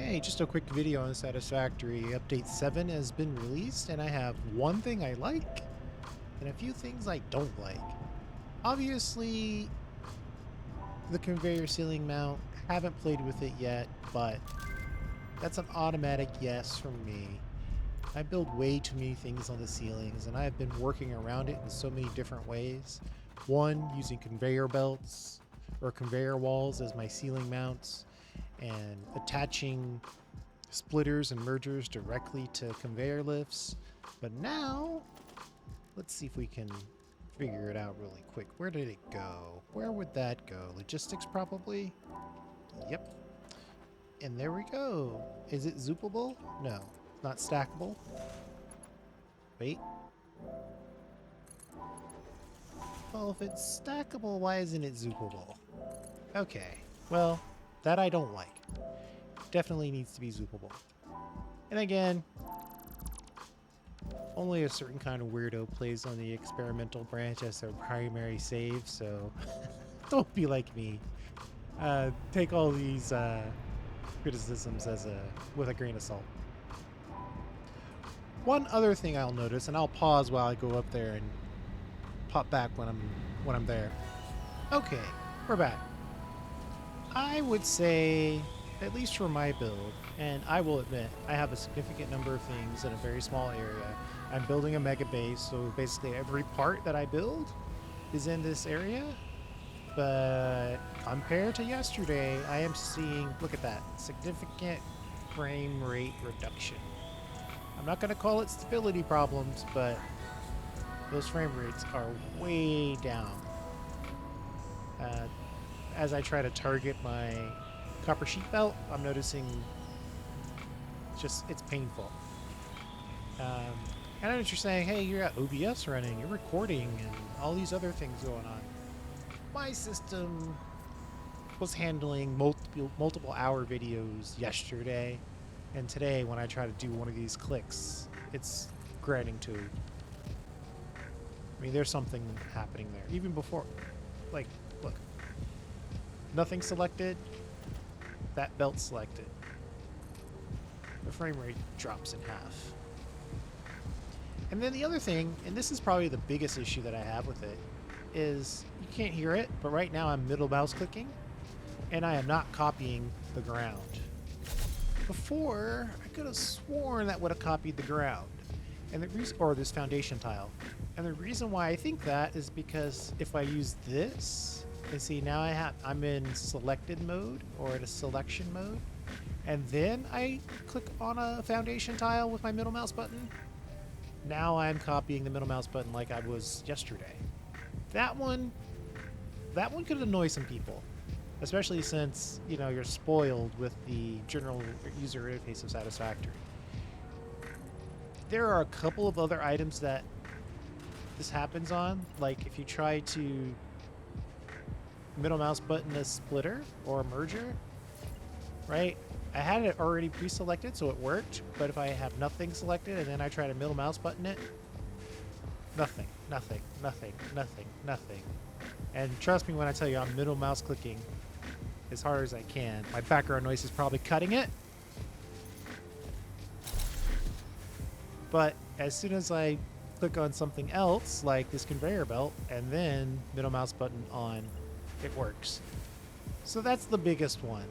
Hey, just a quick video on Satisfactory. Update 7 has been released, and I have one thing I like and a few things I don't like. Obviously, the conveyor ceiling mount, haven't played with it yet, but that's an automatic yes from me. I build way too many things on the ceilings, and I have been working around it in so many different ways. One, using conveyor belts or conveyor walls as my ceiling mounts, and attaching splitters and mergers directly to conveyor lifts. But now, let's see if we can figure it out really quick. Where did it go? Where would that go? Logistics, probably? Yep. And there we go. Is it Zoopable? No. Not stackable. Wait. Well, if it's stackable, why isn't it Zoopable? Okay. Well, that I don't like. Definitely needs to be Zoopable. And again, only a certain kind of weirdo plays on the experimental branch as their primary save, so don't be like me. Take all these criticisms with a grain of salt. One other thing I'll notice, and I'll pause while I go up there and pop back when I'm there. Okay, we're back. I would say, at least for my build, and I will admit, I have a significant number of things in a very small area. I'm building a mega base, so basically every part that I build is in this area. But compared to yesterday, I am seeing, look at that, significant frame rate reduction. I'm not going to call it stability problems, but those frame rates are way down. As I try to target my copper sheet belt, I'm noticing it's painful. I know what you're saying, hey, you're at OBS running, you're recording, and all these other things going on. My system was handling multiple hour videos yesterday, and today when I try to do one of these clicks, it's grinding to. I mean, there's something happening there. Even before, like, look. Nothing selected, that belt selected. The frame rate drops in half. And then the other thing, and this is probably the biggest issue that I have with it, is you can't hear it, but right now I'm middle mouse clicking, and I am not copying the ground. Before, I could have sworn that would have copied the ground, and the reason, or this foundation tile. And the reason why I think that is because if I use this, and see now I'm in selected mode or in a selection mode, and then I click on a foundation tile with my middle mouse button. Now I'm copying the middle mouse button like I was yesterday. That one could annoy some people, especially since, you know, you're spoiled with the general user interface of Satisfactory. There are a couple of other items that this happens on, like if you try to middle mouse button a splitter or a merger, right? I had it already pre-selected, so it worked, but if I have nothing selected and then I try to middle mouse button it, nothing. And trust me when I tell you I'm middle mouse clicking as hard as I can. My background noise is probably cutting it. But as soon as I click on something else, like this conveyor belt, and then middle mouse button on, it works. So that's the biggest one,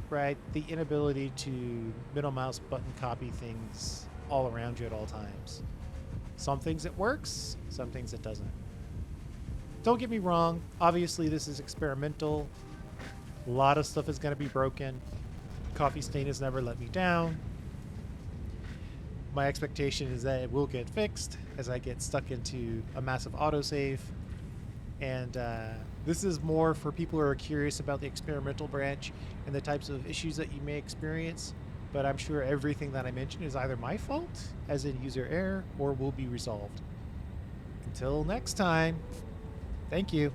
right? The inability to middle mouse button copy things all around you at all times. Some things it works, some things it doesn't. Don't get me wrong, obviously this is experimental. A lot of stuff is going to be broken. Coffee Stain has never let me down. My expectation is that it will get fixed as I get stuck into a massive autosave. And this is more for people who are curious about the experimental branch and the types of issues that you may experience. But I'm sure everything that I mentioned is either my fault, as in user error, or will be resolved. Until next time, thank you.